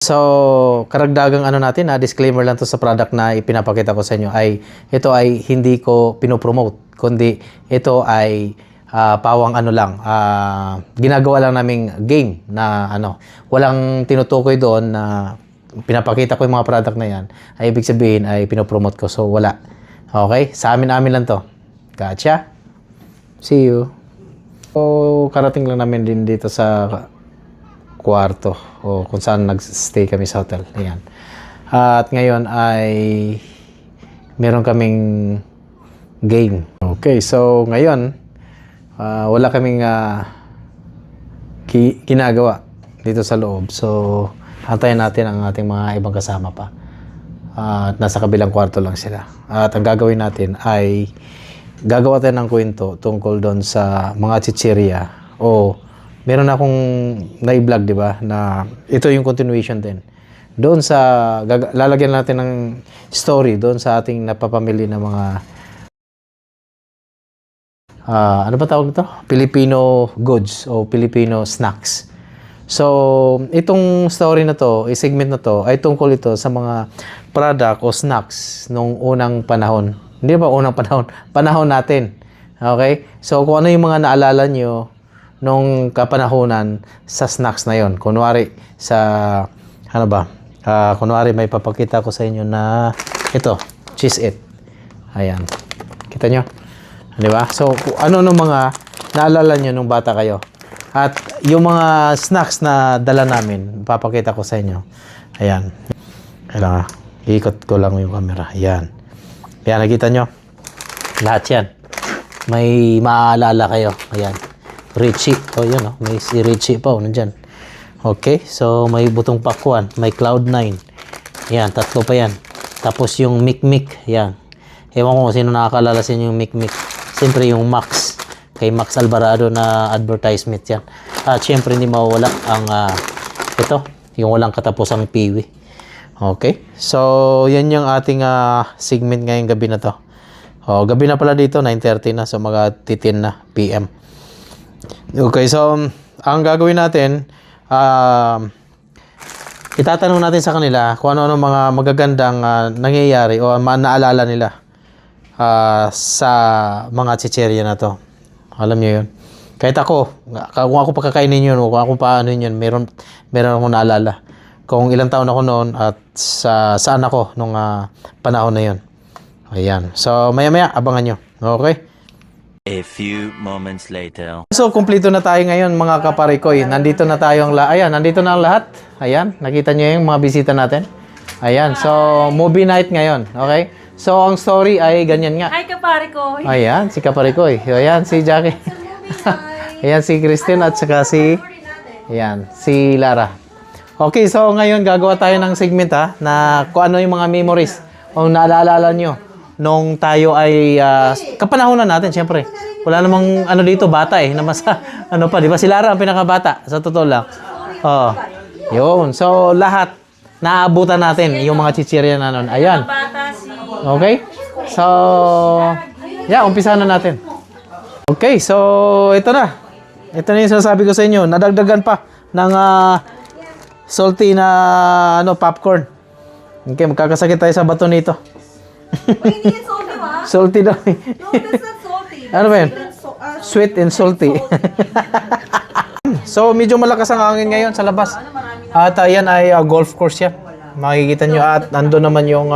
So, karagdagang ano natin, disclaimer lang to sa product na ipinapakita ko sa inyo ay ito ay hindi ko pinopromote, kundi ito ay pawang ano lang, ginagawa lang naming game na ano, walang tinutukoy doon na pinapakita ko yung mga product na yan, ay ibig sabihin ay pinopromote ko. So, wala. Okay? Sa amin lang to. Gotcha? See you. So, karating lang namin din dito sa kwarto o kung saan nag-stay kami sa hotel. Ayan. At ngayon ay meron kaming game. Okay, so ngayon wala kaming ginagawa dito sa loob. So, antayin natin ang ating mga ibang kasama pa. At nasa kabilang kwarto lang sila. At ang gagawin natin ay gagawa tayo ng kwento tungkol doon sa mga chichirya o meron akong na-vlog, di ba, na ito yung continuation din. Doon sa, lalagyan natin ng story doon sa ating napapamili na mga, ano ba tawag ito? Filipino goods o Filipino snacks. So, itong story na to, segment na to, ay tungkol ito sa mga product o snacks nung unang panahon. Hindi ba unang panahon? Panahon natin. Okay? So, kung ano yung mga naalala nyo nung kapanahunan sa snacks na yon. Kunwari sa ano ba? Kunwari may papakita ko sa inyo na ito, Cheez It. Ayan. Kita nyo? Di ba? So, ano nung mga naalala nyo nung bata kayo? At yung mga snacks na dala namin, papakita ko sa inyo. Ayan. Kailangan iikot ko lang yung camera. Ayan. Ayan, nakita nyo? Lahat yan. May maaalala kayo. Ayan. Richie. Oh, yun, oh. May si Richie pa, oh, nandyan. Okay, so may butong pakwan. May Cloud9. Yan, tatlo pa yan. Tapos yung Mic-Mic. Yan. Ewan ko kung sino nakakalala sa inyo yung Mic-Mic. Siyempre yung Max. Kay Max Alvarado na advertisement yan. At siyempre hindi mawawala ang ito. Yung walang katapusang piwi. Okay, so yan yung ating segment ngayong gabi na to. Oh, gabi na pala dito, 9:30 na. So mag-10 na PM. Okay, so ang gagawin natin, itatanong natin sa kanila kung ano-ano mga magagandang nangyayari o naalala nila sa mga chicherya na to. Alam niyo yun. Kahit ako, kung ako pakakainin yun o kung ako paano yun, meron akong naalala. Kung ilang taon ako noon at saan ako nung panahon na yun. Ayan. So, maya-maya, abangan nyo. Okay? A few moments later. So, kumpleto na tayo ngayon mga kaparikoy. Nandito na tayo ayan, nandito na ang lahat. Ayan, nakita nyo yung mga bisita natin. Ayan, so, movie night ngayon. Okay? So, ang story ay ganyan nga. Hi, kaparikoy. Ayan, si kaparikoy. Ayan, si Jackie. Ayan, si Christine at saka ayan, si Lara. Okay, so ngayon gagawa tayo ng segment na kung ano yung mga memories o naalala nyo nung tayo ay kapanahonan natin, syempre. Wala namang ano dito, bata na mas ano pa, di ba? Si Lara ang pinakabata, sa totoo lang. Oh, yun. So, lahat naabutan natin yung mga chichirya na nun. Ayan. Okay? So, yeah, umpisa na natin. Okay, so ito na. Ito na yung sinasabi ko sa inyo. Nadagdagan pa ng salty na popcorn. Okay, magkakasakit tayo sa bato nito. Hindi yan salty, ma? Salty daw. No, that's not salty. Ano ba yun? Sweet and salty. So, medyo malakas ang hangin ngayon sa labas. At yan ay golf course yan. Makikita nyo at nandun naman yung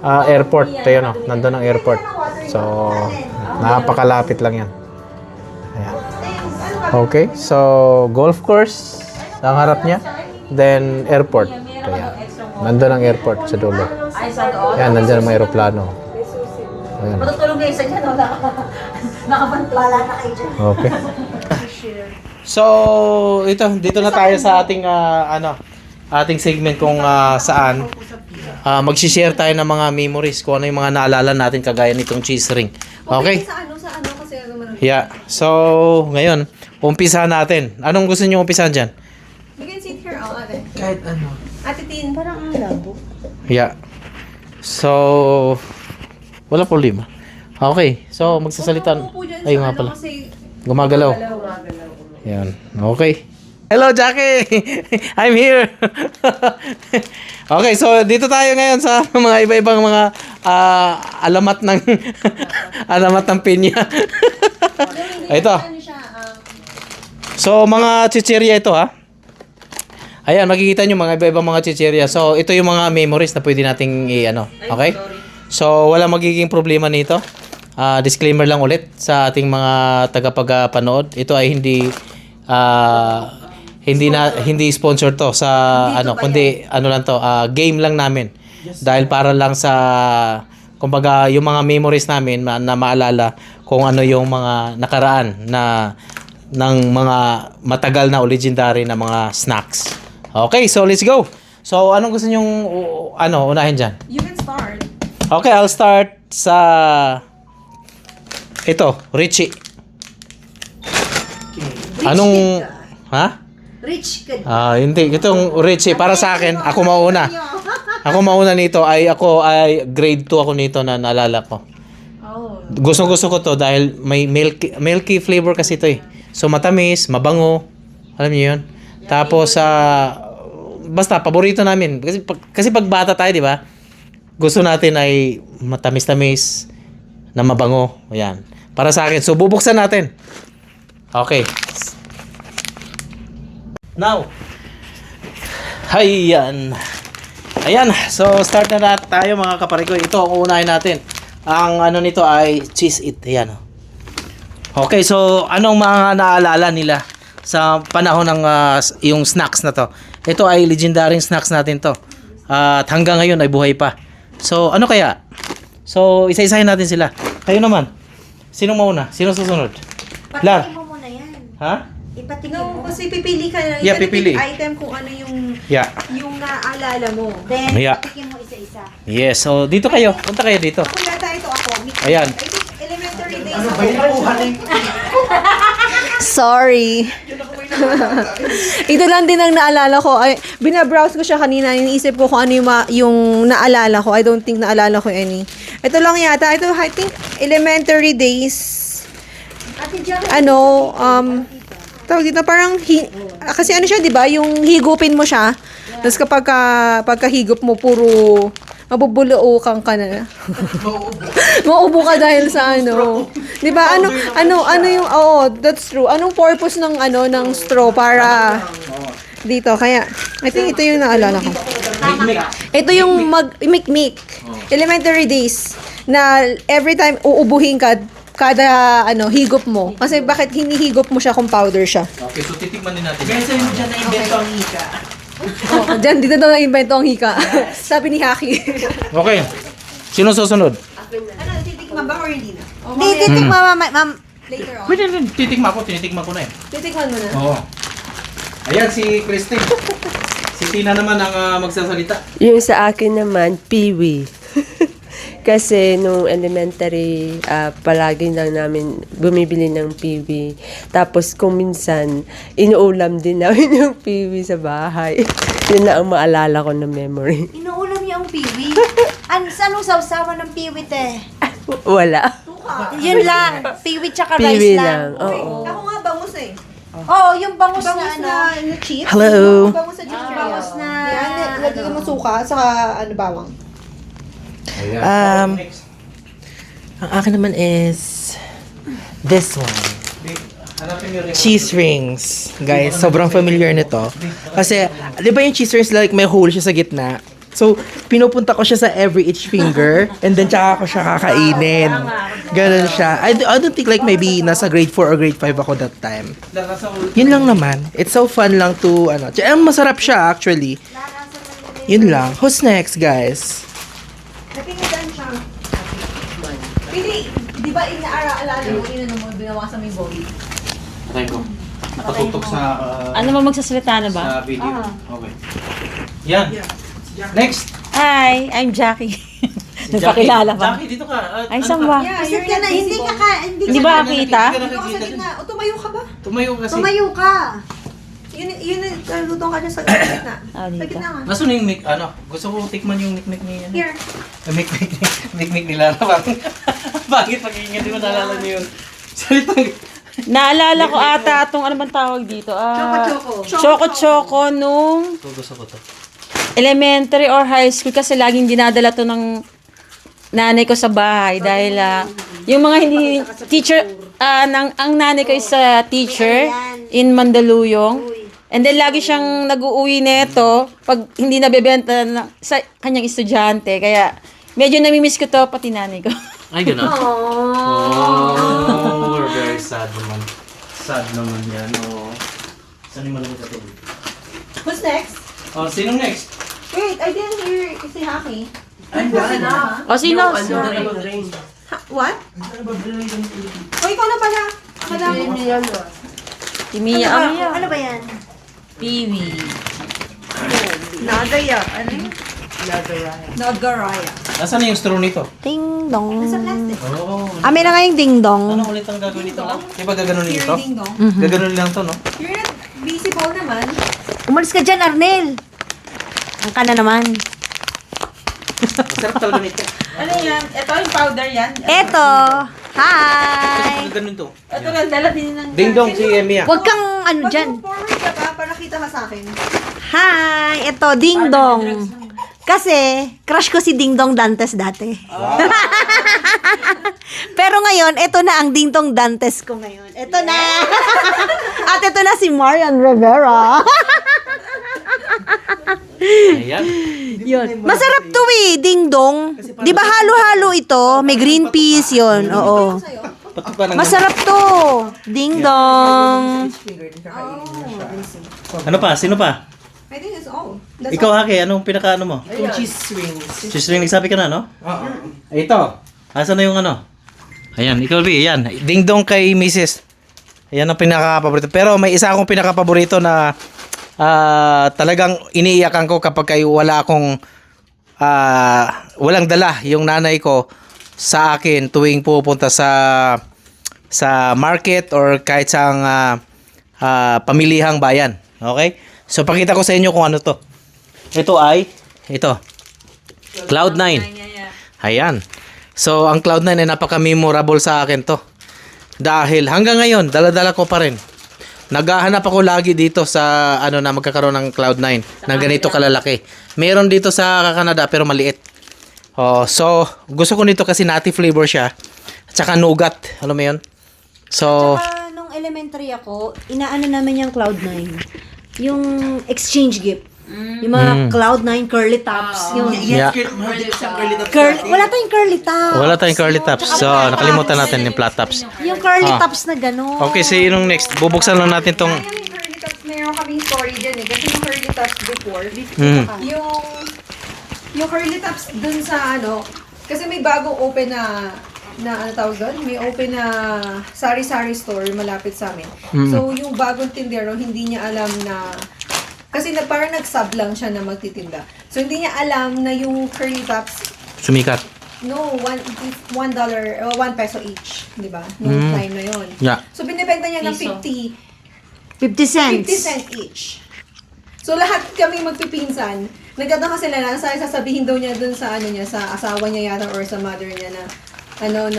airport. Ito yun, nandun ang airport. So, napakalapit lang yan. Ayan. Okay, so golf course ang harap niya. Then, airport. Ayan. Nandun ang airport sa dulo. Ayan, nandun ang mga aeroplano. Ayan. Matutulog kayo sa dyan, wala. Nakabantala na kayo dyan. Okay. So, dito na tayo sa ating ating segment kung saan mag-share tayo ng mga memories kung ano yung mga naalala natin kagaya nitong cheese ring. Okay? Sa ano kasi Yeah. So, ngayon, umpisahan natin. Anong gusto niyo umpisahan dyan? You can sit here, ate. Kahit ano. Ate Tin, parang ang labo. Yeah. So, wala problema. Okay. So, magsasalita. Ay, nga pala. Gumagalaw. Yan. Okay. Hello, Jackie! I'm here! Okay, so dito tayo ngayon sa mga iba-ibang mga alamat ng alamat ng pinya. Ito. So, mga chichirya ito, ha? Ayan, makikita nyo mga iba-ibang mga chichirya. So, ito yung mga memories na pwede nating i-ano. Okay? So, wala magiging problema nito. Disclaimer lang ulit sa ating mga tagapagpanood. Ito ay hindi sponsor to sa kundi ano lang to, game lang namin. Dahil para lang sa kumbaga yung mga memories namin na maalala kung ano yung mga nakaraan na ng mga matagal na o legendary na mga snacks. Okay, so let's go. So anong gusto nyong unahin diyan? You can start. Okay, I'll start sa ito, Richie. Anong ha? Rich kid. Hindi. Itong Richie, para sa akin, ako mauna. Ako mauna nito, ako ay grade 2 ako nito na naalala ko. Oh. Gusto ko to dahil may milky flavor kasi ito eh. So matamis, mabango. Alam niyo 'yun? Tapos basta paborito namin kasi pag bata tayo, 'di ba? Gusto natin ay matamis-tamis na mabango. Ayan. Para sa akin. So bubuksan natin. Okay. Now, ayan. Ayan, so start na tayo mga kaparikoy. Ito ang uunahin natin. Ang ano nito ay cheese it. Ayan. Okay, so anong mga naalala nila sa panahon ng yung snacks na to? Ito ay legendary snacks natin to. At hanggang ngayon ay buhay pa. So ano kaya? So isa-isahin natin sila. Kayo naman. Sinong mauna? Sino susunod? Lar. Patingin mo muna yan. Ha? Ipatingin No, mo. kasi pipili ka na. Yeah, pipili. Item kung ano yung Yeah. yung naalala mo. Then, Yeah. patikin mo isa-isa. Yes, so dito kayo. Punta kayo dito. Ako yata ito ako. Ayan. I think elementary days ako. Sorry. Ito lang din ang naalala ko. Ay, binabrowse ko siya kanina. Iniisip ko kung ano yung naalala ko. I don't think naalala ko any. Ito lang yata. Ito, I think, elementary days. Ate Jackie. Tawag dito, parang, kasi ano siya, di ba? Yung higupin mo siya. Tapos pagkahigop mo, puro, mabubuluokan ka na. Mauubo ka dahil sa ano. Di ba? Ano yung, that's true. Anong purpose ng, ng straw para dito? Kaya, I think ito yung naalala ko. Ito yung mag-mikmik. Elementary days. Na every time uubuhin ka, kada higop mo. Kasi bakit hinihigop mo siya kung powder siya? Okay, so titikman din natin. Kaya sa'yo dyan na-invento ang hika. Dito daw na-invento ang hika. Sabi ni Haki. Okay. Sino susunod? Titikman ba or hindi na? Hindi, titikman ma'am. Later on. Pwede rin. Tinitikman ko na eh. Titikman mo na. Oo. Ayan si Christine. Si Tina naman ang magsasalita. Yung sa akin naman, piwi. Kasi nung elementary, palagi lang namin bumibili ng piwi. Tapos kung minsan, inuulam din namin yung piwi sa bahay. Yun na ang maalala ko na memory. Inuulam niya ang piwi. Anong sawsawan ng piwi, te? Wala. Yun lang. Piwi tsaka Piwi rice lang. lang. Oo. Ako nga, bangus eh. Oo, yung bangus na Bangus ano. na chips. Hello. Bangus na chips. Bangus na Yan, lagyan mo suka, saka bawang. Ayan. Ang akin naman is this one. Cheese rings. Guys, sobrang familiar nito. Kasi, di ba yung cheese rings like may hole siya sa gitna? So, pinupunta ko siya sa every each finger and then tsaka ko siya kakainin. Ganun siya. I don't think like maybe nasa grade 4 or grade 5 ako that time. Yun lang naman. It's so fun lang to, masarap siya actually. Yun lang. Who's next, guys? Napinitan siya. Pili, di ba inaalala mo, mo, binawasan mo yung body? Patay ko. Nakatutok sa Ano ba magsasalita na ba? sa video. Okay. Yan. Next. Hi, I'm Jackie. Si Nagpakilala pa. Jackie, dito ka. Ay, saan ba? Yeah, Kasi you're ka na, not hindi visible. ka hindi Hindi ka ba na- kita? Dito ka sa gitna. O, tumayo ka ba? Tumayo kasi. Tumayo ka. Yun, nalutong ka dyan sa gitna. Ah, Sa dito. gitna nga. Nasaan yung mic, gusto ko tikman yung mic ni Here. Mic nila na parang bakit pag-iingat, di ba naalala niyo yun? Salitang, Naalala ko ata itong ano bang tawag dito? Choco-choco nung Gusto ko to. elementary or high school kasi laging dinadala to ng nanay ko sa bahay dahil yung mga hindi teacher, ang nanay ko is a teacher in Mandaluyong. And then lagi siyang nag-uuwi nito pag hindi nabebenta sa kanyang estudyante. Kaya medyo namimiss ko to pati nanay ko. Ay, gano'n? Oh, we're very sad naman. Sad naman yan, oh. Saan yung malamig ito? Who's next? Oh, sinong next? Wait, I didn't hear si Haki. O sino? What? O, ikaw na pala. Akala ko. Timiya. Ano ba yan? Piwi. Nagaya. Ano yun? Nagaraya. Nasaan na yung straw nito? Ding dong. Oh. Amin na nga yung ding dong. Ano ulit ang gagawin nito? Di ba gaganon nito? Ding dong. Gaganon lang to, no? You're not busy Paul naman. Umalis ka dyan, Arnel. Ang ka na naman. Masarap talaga nito. Ano yan? Ito yung powder yan? Eto. Hi. Gaganon to. Ito lang, dala din ng... Ding dong si Mia. Huwag kang ano dyan. Forward ka ba para kita ka sa akin? Hi. Eto, ding dong. Kasi, crush ko si Ding Dong Dantes dati. Pero ngayon, eto na ang Ding Dong Dantes ko ngayon. Eto na. At eto na si Marian Rivera. Ayan. Yun. Masarap to eh, Ding Dong. Di ba halo-halo ito? May green peas yun. Oo. Pati pa lang. Masarap to. Ding Dong. Ano pa? Sino pa? I think it's all. Ikaw, Haki, anong pinaka-ano mo? Yung cheese rings. Cheese ring, nagsabi ka na, no? Oo. Ito. Asan na yung ano? Ayan, ikaw, B. Ayan. Ding dong kay Mrs. Ayan ang pinaka-paborito. Pero may isa akong pinaka-paborito na talagang iniiyakan ko kapag kayo wala akong walang dala yung nanay ko sa akin tuwing pupunta sa market or kahit sa pamilihang bayan. Okay? So, pakita ko sa inyo kung ano to. Ito ay, ito. Cloud9. Ayan. So, ang Cloud9 ay napaka-memorable sa akin to. Dahil hanggang ngayon, dala-dala ko pa rin. Naghahanap ako lagi dito sa ano na magkakaroon ng Cloud9 na ganito kalalaki. Meron dito sa Canada pero maliit. Oh, so, gusto ko nito kasi nutty flavor siya. At saka nougat. Alam mo yun? So, Tsaka nung elementary ako, inaano namin yung Cloud9. Yung exchange gift. Yung mga Cloud9 curly tops. Yung yeah. wala tayong curly tops. Wala tayong curly tops. So, nakalimutan natin yung flat tops. Yung curly tops na gano'n. Okay, sinong next? Bubuksan lang natin tong Yung curly tops, meron kaming story dyan eh. Kasi yung curly tops before, yung curly tops dun sa ano, kasi may bagong open na ano tawag doon? May open na sari-sari store malapit sa amin. So, yung bagong tindero, hindi niya alam na kasi parang nag-sub lang siya na magtitinda. So, hindi niya alam na yung curly tops, sumikat. No, $1 1 peso each, di ba? Noong time na yun. Yeah. So, binibenta niya ng 50 50 cents each. So, lahat kami magpipinsan. Nagkataka sila na sasabihin daw niya dun sa ano niya, sa asawa niya yata or sa mother niya na ano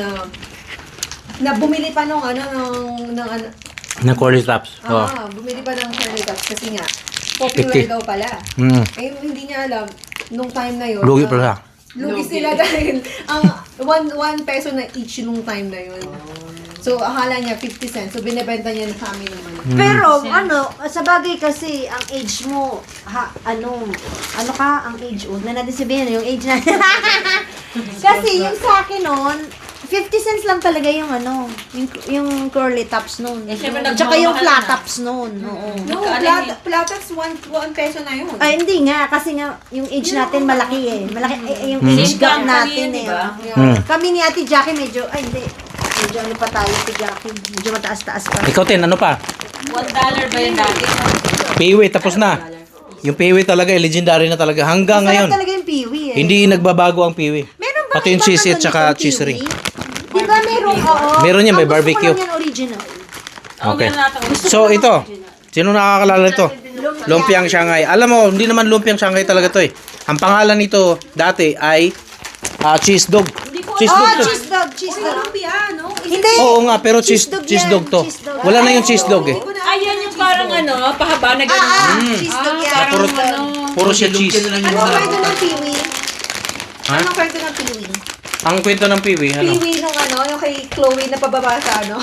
na bumili pa nung ano Na curly tops. Oh. bumili pa ng curly tops kasi nga popular 50. daw pala. Eh hindi niya alam nung time na yun. Lugi pala. Lugi sila dahil ang 1 peso na each nung time na yun. So akala niya 50 cents. So binebenta niya sa amin naman. Pero ano, sa bagay kasi ang age mo, ano ka ang age mo? Na natin sabihin yung age na. Kasi yung sa akin noon, 50 cents lang talaga yung ano, yung curly tops noon. syempre, Tsaka yung nagmamahal flat na. tops noon. Oo. No, platops 1 peso na yun. Ay, hindi nga. Kasi nga, yung age natin malaki eh. Malaki, yung age gap natin eh. Diba? Kami ni Ate Jackie medyo, hindi. Medyo ano pa tayo, Ate Jackie. Medyo mataas-taas pa. Ikaw, Tin, ano pa? $1 ba yung dati? Payway, tapos na. Yung Payway talaga, legendary na talaga. Hanggang Masarap ngayon. talaga yung piwi eh. Hindi nagbabago ang Payway. Meron ba Pati yung ibang cheese ano at saka nitong cheese piwi? ring. Di ba meron? Oo. Meron yan, may Ang gusto ko barbecue. lang yan original. Okay. So, ito. Sino nakakalala nito? Lumpiang Shanghai. Alam mo, hindi naman lumpiang Shanghai talaga to eh. Ang pangalan nito dati ay cheese dog. Cheese dog to. cheese dog, cheese Uy, dog. lumpia, no? Hindi. Oo nga, pero cheese dog to. cheese dog. Wala na yung cheese dog eh. Ayan yung parang pahaba na gano'n. Cheese dog yan. Puro, puro siya cheese. Ano kwento ng Piwi? Ha? Ano kwento ng Piwi? Ang kwento ng piwi, ano? Piwi nung yung kay Chloe na pababa sa sa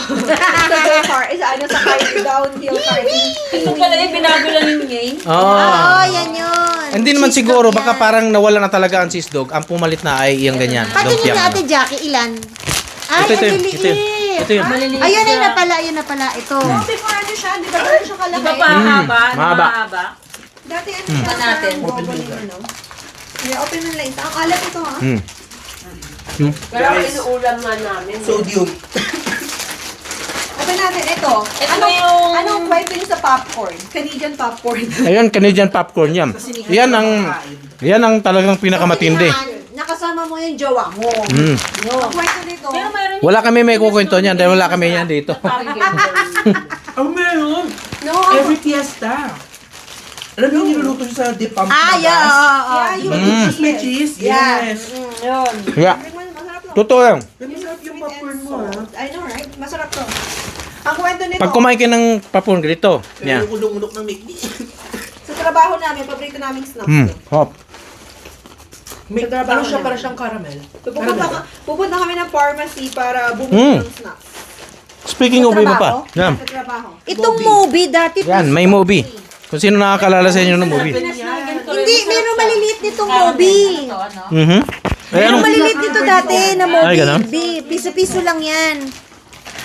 go-kart, sa downhill karting. Ito pala yung binago lang niya eh. Oh. Yan yun. Hindi naman Cheese siguro, dog baka yan. parang nawala na talaga ang cheese dog. Ang pumalit na ay yung ganyan. Patingin Lumpia. na Ate Jackie, ilan? Ay, Ito, ito ang yun, liliit. ito yun. Ito yun. Ayun, ayun na pala. Ito. Before ano siya, di ba ganun siya kalaki? Di ba pahaba? mahaba. Mahaba. Dati ano siya, natin. Yeah, open mo lang isa. Ang alat ito ha. Hmm. Pero inuulam nga namin. Sodium. Open natin. Ito. Anong kwento niyo sa popcorn? Canadian popcorn. Ayun, Canadian popcorn yan. Yan ang talagang pinakamatindi. Nakasama mo yung jowa mo. Mm. Ang kwento nito. Pero mayroon Wala kami may kukwento niyan dahil wala kami yan dito. Oh, meron. No. Every fiesta. Alam niyo, niluluto siya sa De Pampadas? Yeah, yung Tapos may cheese? Yes. Yun. Yeah. masarap to. Totoo yan. Masarap yung popcorn mo, ha? I know, right? Masarap to. Ang kwento nito, Pag kumain kayo ng popcorn, ganito. Pero Yan. yung ulong-ulok ng McD. sa trabaho namin, paborito namin snacks. Hmm. Hop. Ano siya, para siyang caramel? So, pupunta kami ng pharmacy para bumili ng snacks. Speaking of iba pa. Yan. Sa trabaho. Itong movie dati. Yan, may movie. Kung sino nakakalala sa inyo ng movie. Hindi, meron maliliit nitong movie. Mhm. Eh, Meron ano? maliliit dito dati na Ay, ganun? movie. Piso-piso lang yan.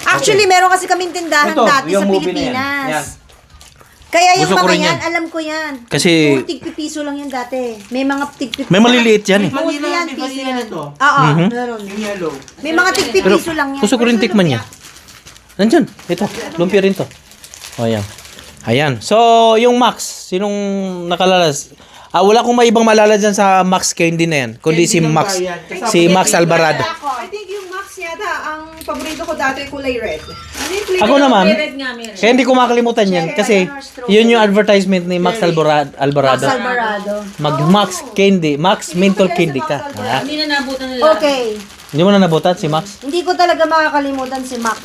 Actually, meron kasi kaming tindahan Ito, dati sa yung movie na yan. Yan. Pilipinas. Kaya yung Gusto ko mga rin yan, yan. alam ko yan. Kasi- Puro tigpipiso lang yan dati. May mga tigpipiso. May maliliit yan eh. Mostly yan, May piso vanilla yan. nito. Oo, Mhm. meron. Yung yellow. May mga Pero tigpipiso lang yan. gusto ko rin tikman niya. Nandyan. Ito. Lumpia rin to. O yan. Ayan. So, yung Max. Sinong nakalalas? Wala akong may ibang malala dyan sa Max Candy na yan. Kundi si Max. Si Max Alvarado. I think yung Max yata, ang paborito ko dati kulay red. Ano yung flavor? Ako naman, Red nga meron. kaya hindi ko makalimutan yan. Kasi yun yung advertisement ni Max Alvarado. Alvarado. Mag-Max Candy. Max Mental Candy ka. Ha? Hindi na nabutan nila. Okay. Hindi mo na nabutan si Max? Hindi ko talaga makakalimutan si Max.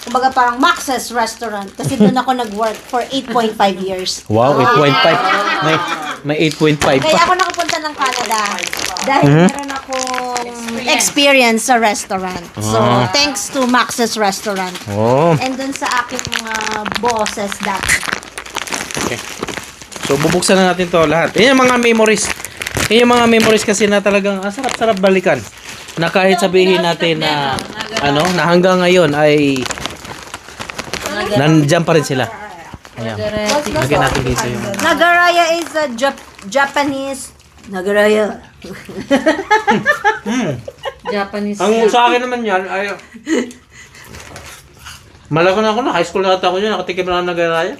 Kumbaga parang Max's Restaurant. Kasi doon ako nag-work for 8.5 years. Wow, 8.5. May 8.5 Kaya pa. ako nakapunta ng Canada. Dahil meron akong experience sa restaurant. So, thanks to Max's Restaurant. Oh. And dun sa aking mga bosses dati. So, bubuksan na natin to lahat. Yan yung mga memories. Yan yung mga memories kasi na talagang sarap-sarap balikan. Na kahit sabihin natin na na hanggang ngayon ay nandyan pa rin sila. Ayan. Lagyan natin dito yung... Nagaraya is a Japanese Nagaraya. Japanese. Ang sa akin naman yan ay... Malaki na ako na. High school na ata ako yun. Nakatikim na ako ng nagaraya.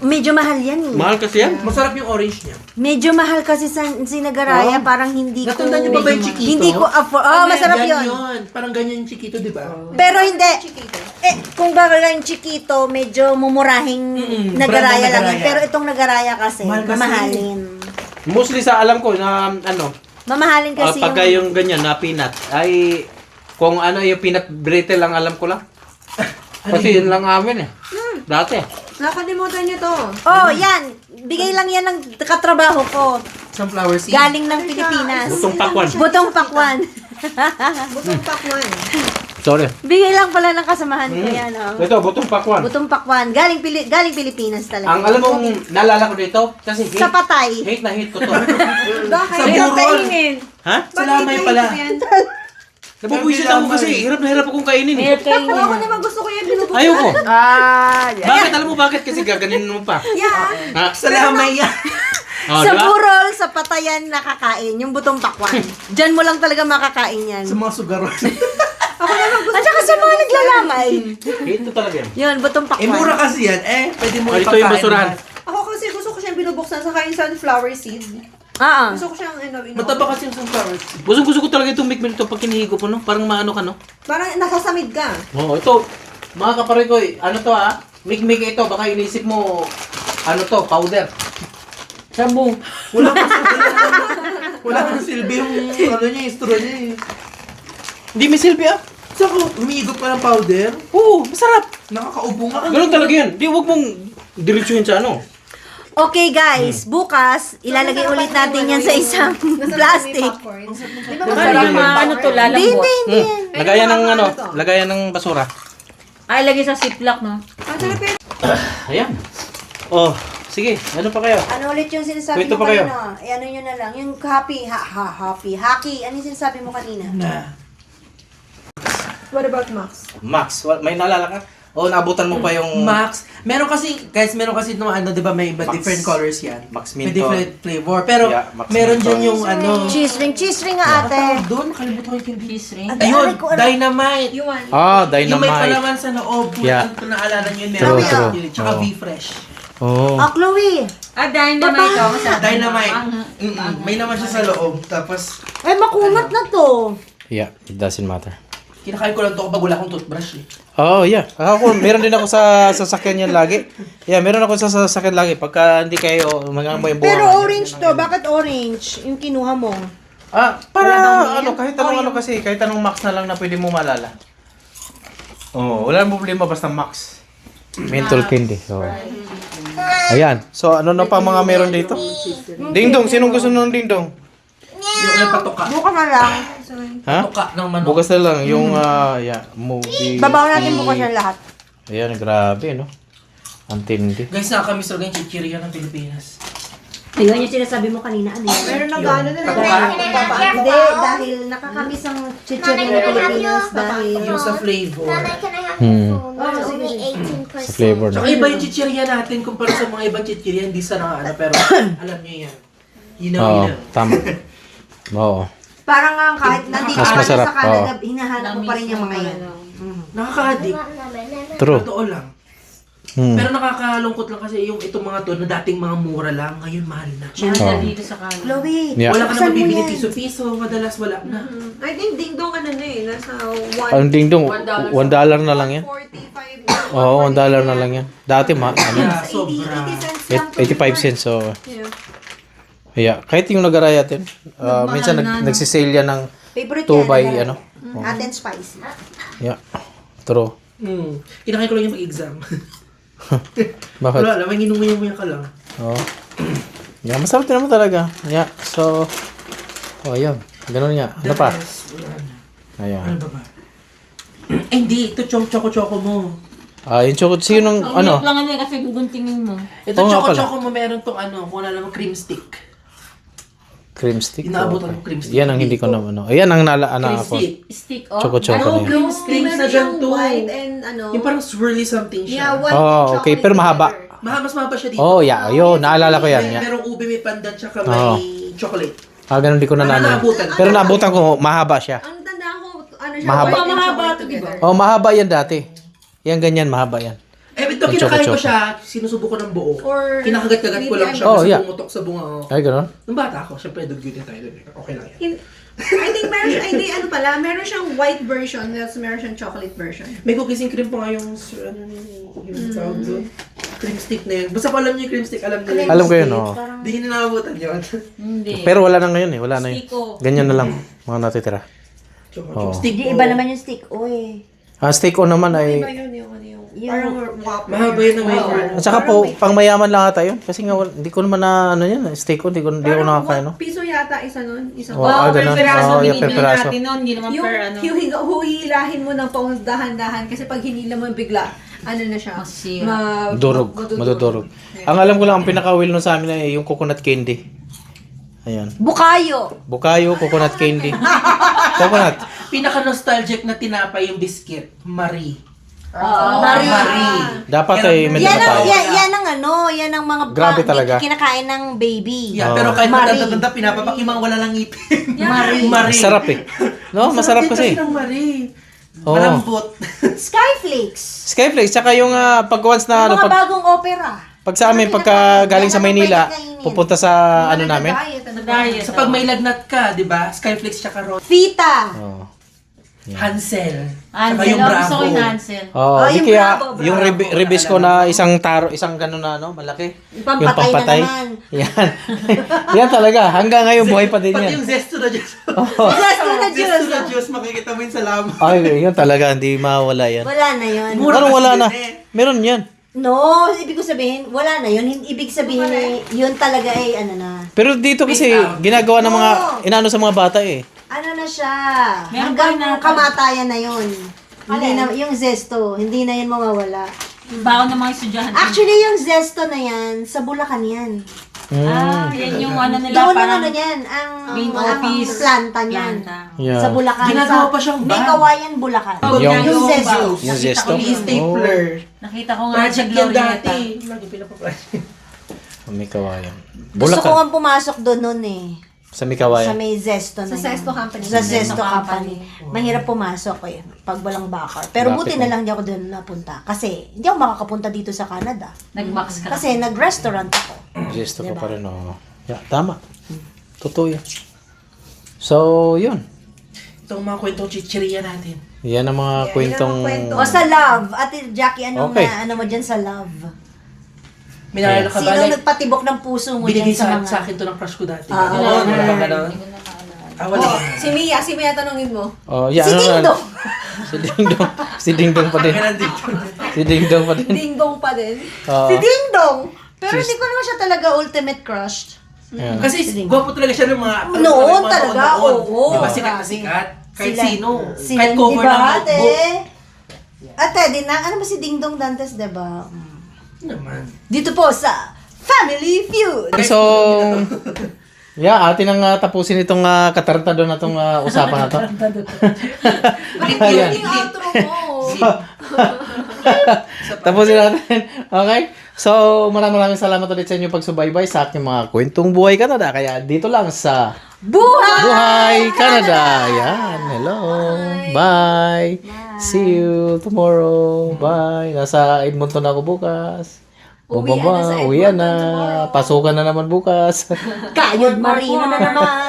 Medyo mahal yan eh. Mahal kasi yan. Masarap yung orange niya. Medyo mahal kasi si Nagaraya. Parang hindi ko... Natanda niyo ba ba yung Chiquito? Hindi ko afford. Oh, masarap Ganyan yun. Parang ganyan yung Chiquito, di ba? Pero hindi. Kung baga yung Chiquito, medyo mumurahing Nagaraya brand lang yun. Nagaraya. Pero itong Nagaraya kasi, Mahal kasi. mamahalin. Mostly sa alam ko na Mamahalin kasi pagka yung ganyan na peanut ay kung ano yung peanut brittle lang alam ko lang. Kasi yun lang amin eh. Dati. Nakalimutan niyo to. Oh, yan. Bigay lang yan ng katrabaho ko. Sunflower seed. Galing ng Pilipinas. Butong pakwan. Butong pakwan. Butong pakwan. Sorry. Bigay lang pala ng kasamahan ko yan. Oh. Ito, butong pakwan. Butong pakwan. Galing Pilipinas talaga. Ang alam mo, naalala ko dito, kasi hate, Sa patay. hate na hate ko to. Bakit? Sa Hirap burol. kainin. Ha? Sa lamay pala. Nabubuisit ako kasi hirap na hirap akong kainin. Hirap kainin. Ako naman gusto ko yan binubuksan. Ayoko. Yeah. Bakit? Alam mo bakit? Kasi gaganin mo pa. Yeah. Ha? Sa lamay yan. Oh, Sa diba? burol, sa patayan nakakain. Yung butong pakwan. Diyan mo lang talaga makakain yan. Sa mga sugaron. At saka sa mga naglalamay. Hate ko talaga yan. Yun, butong Eh, mura pakwan. kasi yan. Pwede mo Ito yung basurahan. Ako kasi gusto ko siyang binubuksan sa yung sunflower seed. Gusto ko siyang Mataba kasi yung sunflower seed. Gusto ko talaga itong mikmil ito pag kinihigo po, no? Parang maano ka, no? Parang nasasamid ka. Oo, ito. Mga kaparekoy, ano to ha? Mikmik ito, baka inisip mo, ano to, powder. Shabu. Wala kang silbi yung ano niya, yung straw niya. Hindi may silbi ah. Saan ko, humigop ka ng powder? Oo, masarap. Nakakaubo nga. Ganun talaga yan. Di, huwag mong diretsuhin sa ano. Okay guys, bukas, ilalagay ulit natin yan sa isang plastic. Parang ano to, lalambot. Hindi. Lagayan ng ano, lagayan ng basura. Ay, lagay sa ziplock, no? Ayan. Oh, sige. Ano pa kayo? Ano ulit yung sinasabi Kwento mo pa kayo. kanina? Ano nyo na lang, yung happy, hockey. Ano yung sinasabi mo kanina? What about Max? Max, may naalala ka? O, naabutan mo pa yung Max. Meron kasi no ano, 'di ba may iba Max. different colors 'yan. Max May Minto. different flavor. Pero Yeah, Max meron Minto. diyan yung ano. Cheese ring nga ate. Doon nakalimutan ko yung candy. Cheese ring. Ayun, Aray ko, ano? Dynamite. You want? Ah, Yung may Dynamite. palaman sa loob. Yeah. Kung naalala niyo yun, True, meron true. yun. Tsaka Oo. V-Fresh. Oh. Ah, Chloe. Ah, dynamite. Oh, masarap. Dynamite. May naman siya sa loob. Tapos, Ay, makunat na to. Yeah, it doesn't matter. kinakain ko lang to kapag wala akong toothbrush eh. Oh, yeah. Ako, meron din ako sa sasakyan yan lagi. Yeah, meron ako sa sasakyan lagi. Pagka hindi kayo, mga mo yung buwan. Pero orange to. Bakit orange? Yung kinuha mo. Ah, para ano, kahit anong ano kasi, kahit anong max na lang na pwede mo malala. Oh, wala nang problema basta max. Mental candy. Oh. Ayan. So, ano na pa mga meron dito? Dingdong. Sinong gusto ng dingdong? Yung patoka. Buka na lang. Ha? Patoka ng manok. Bukas na lang. Yung, yeah, movie. Babaw natin bukas yan lahat. Ayan, grabe, no? Ang tindi. Guys, nakakamiss talaga yung chichirya ng Pilipinas. Ayun yung sinasabi mo kanina. Ano yun? Meron na gano'n na Hindi, dahil nakakamiss ang chichirya ng Pilipinas dahil... Yung sa flavor. Sa flavor na. Tsaka iba yung chichirya natin kumpara sa mga ibang chichirya. Hindi sa ano, pero alam nyo yan. Oo, Hinaw-hinaw. tama. Oo. Parang nga kahit nandito Mas ka na masarap, sa Canada, oo. hinahanap mo pa rin yung mga yan. Nakaka-addict. True. Totoo lang. Hmm. Pero nakakalungkot lang kasi yung itong mga to na dating mga mura lang, ngayon mahal na. Oo. Dito sa kanan. Chloe, Yeah. Wala ka na buksan mo mabibili yan. piso-piso, madalas wala na. I think dingdong ano na eh. Nasa Ang dingdong, $1 na lang yan. 145. Oo, $1 na lang yan. Dati ano, Kaya sobra. 80 cents lang. 85 cents. So, Yeah. yeah. Kahit yung nag-araya din, minsan nagsisale yan ng Favorite 2 by, yan, ano. hot and spicy. Yeah. True. Kinakain ko lang yung mag-exam. Bakit? Wala lang, inumuya-muya ka lang. Oo. Yeah, masarap din naman talaga. Yeah. So, ayun. Ganun nga. Ano pa? Ayan. Ano ba ba? Ay, hindi. Ito choco-choco mo. Yung chocolate, sino nung, Ang ano? hirap lang ano eh, kasi guguntingin mo. Ito Oo nga pala. choco-choco mo meron tong ano, kung wala naman cream stick. Cream stick? Inaabutan Okay. ko cream stick. Yan ang hindi ko na, ano. Ayan ang naalala Cream ako. stick. Stick off. Choco-choco na yan. Cream Meron na siyang ganito. white and ano. Yung parang swirly something Yeah, siya. white Oh, and okay. chocolate Pero mahaba. together. Mas mahaba siya dito. Oh, yeah. Ayun, naalala ko yan. May Yeah. merong ube, may pandan, tsaka Oo. may chocolate. Ganun di ko na Ano naalala. naabutan? Pero naabutan ko, mahaba siya. Ang tanda ko, ano siya, Mahaba. white and Mahaba chocolate to, together. Oh, mahaba yan dati. Yan ganyan, mahaba yan. Eh, ito Yung kinakain ko choco-choco. siya, sinusubo ko ng buo. Or Kinakagat-kagat ko lang siya Oh, kasi yeah. pumutok sa bunga. Oh. Ay, ganun? Nung bata ako, syempre dugyutin tayo. Okay lang yan. I think ano pala, meron siyang white version, tapos meron siyang chocolate version. May cookies and cream pa nga yung tawag doon. Cream stick na yun. Basta ko alam niyo yung cream stick, alam nila yun. Alam ko yun, oo. Hindi nyo nakabutan yun. Hindi. Pero wala na ngayon eh, wala na yun. Stiko. Ganyan na lang, mga natitira. Choco-choco Oo. stick. Hindi, iba naman yung stick. Uy. Stick on naman ay, Iba yun, parang Mahaba yun ang wafer. at saka po, pang mayaman lang ata yun. Kasi nga, hindi ko naman na, ano yan, stick on, hindi ko nakakain, no? piso yata isa nun. Isa Oh, ganun. per peraso. Oh, yeah, per Binibili peraso. natin nun, hindi naman Yung, per ano. huhilahin mo ng paungs dahan-dahan kasi pag hinila mo bigla, ano na siya? Masisira. Durog, madudurog. Ang alam ko lang, ang pinaka-will nun sa amin ay yung coconut candy. Ayan. Bukayo. Bukayo, coconut candy. Coconut. Pinaka-nostalgic na tinapay yung biscuit. Marie. Marie. Marie. Dapat ay medyo Yan ang, tayo. yan ang ano, yan ang mga Grabe talaga. kinakain ng baby. Yeah, pero kahit Marie. matanda-tanda, pinapapak yung mga wala lang ngipin. Marie. Marie. Masarap eh. No, masarap kasi. Kasi ng Marie. Oo. Malambot. Skyflakes. Skyflakes, tsaka yung pag once na, ano, Mga pag, bagong opera. pag sa amin, pagka galing sa Maynila, pupunta sa, ano namin. Diet. Sa pag may lagnat ka, di ba? Skyflakes tsaka Rose. Fita. Oh. Hansel. Tsaka Hansel. yung Oh, Bravo. gusto ko yung Hansel. Oh, Oh, di yung kaya, Bravo, yung ribis ko na isang taro, isang gano'n na, ano, malaki. Yung pampatay na naman. Yan. Yan talaga. Hanggang ngayon, buhay pa din Pati yan. yung zesto na dyan. Zesto na Juice. Diyos, makikita mo yung salamat. Ay, yun talaga, hindi mawala yan. Wala na yun. Anong wala na? Meron yan. No, ibig ko sabihin, wala na yun. Ibig sabihin, yun talaga ay ano na. Pero dito kasi, ginagawa ng mga, inaano sa mga bata eh. Ano na siya? Meron Hanggang pa rin kamatayan na yun. Hindi na, yung zesto, hindi na yun mawawala. Baon ng mga estudyante. Actually, yung zesto na yan, sa Bulacan yan. Yan yung ano nila, Doon ang parang ano yan, ang main ang office. planta niyan. Planta. Yeah. Sa Bulacan. Ginagawa sa pa siyang May bag. Kawayan, Bulacan. Yung zesto. Yung zesto. Stapler. Nakita ko nga sa Project yan Glorieta. dati. Lagi pinapaproject. May kawayan. Gusto ko Bulacan. nga pumasok doon noon eh. Sa may Sa kawayan. may zesto na Sa Zesto Company. Sa Zesto Company. Mahirap pumasok eh, pag walang backer. Pero Bakit buti po? na lang di ako doon napunta. Kasi hindi ako makakapunta dito sa Canada. Nag-max ka. Kasi nag-restaurant ako. Zesto ka pa rin, oh. Yeah, tama. Totoo yan. So, yun. Itong mga kwentong chichirya natin. Yan ang mga kwentong... O sa love, Ate Jackie, anong Okay. ano mo dyan sa love? May naalala ka ba? Sino Like, nagpatibok ng puso mo binigay dyan sa sa, mga... sa akin to ng crush ko dati. Ah, Oo, wala ka ganun. Wala. Si Mia tanongin mo. Oh, yeah, Si ano, Dingdong! Si Dingdong. Si Dingdong pa din. Si Dingdong pa din. Dingdong pa din. Oo. Si Dingdong! Pero hindi ko naman siya talaga ultimate crush. Yeah. Kasi gwapo talaga siya ng mga... Noon mga talaga, noon. oo. Di ba sikat na Grabe. sikat? Kahit Sila- sino. Sila, Kahit cover diba, ng notebook. Ate, ano ba si Dingdong Dantes, diba? Naman. Dito po sa Family Feud. So, yeah, atin ang tapusin itong katarantado na itong usapan na to. Ayan. Yung outro mo. Tapusin natin. Okay? So, maraming salamat ulit sa inyo pagsubaybay sa aking mga kwentong buhay Canada. Kaya dito lang sa Buhay Canada. Yan. Hello. Bye. See you tomorrow. Bye. Nasa Edmonton ako bukas. Uwian na sa Uwian Edmonton na. tomorrow. Pasukan na naman bukas. Kayod Marino na naman.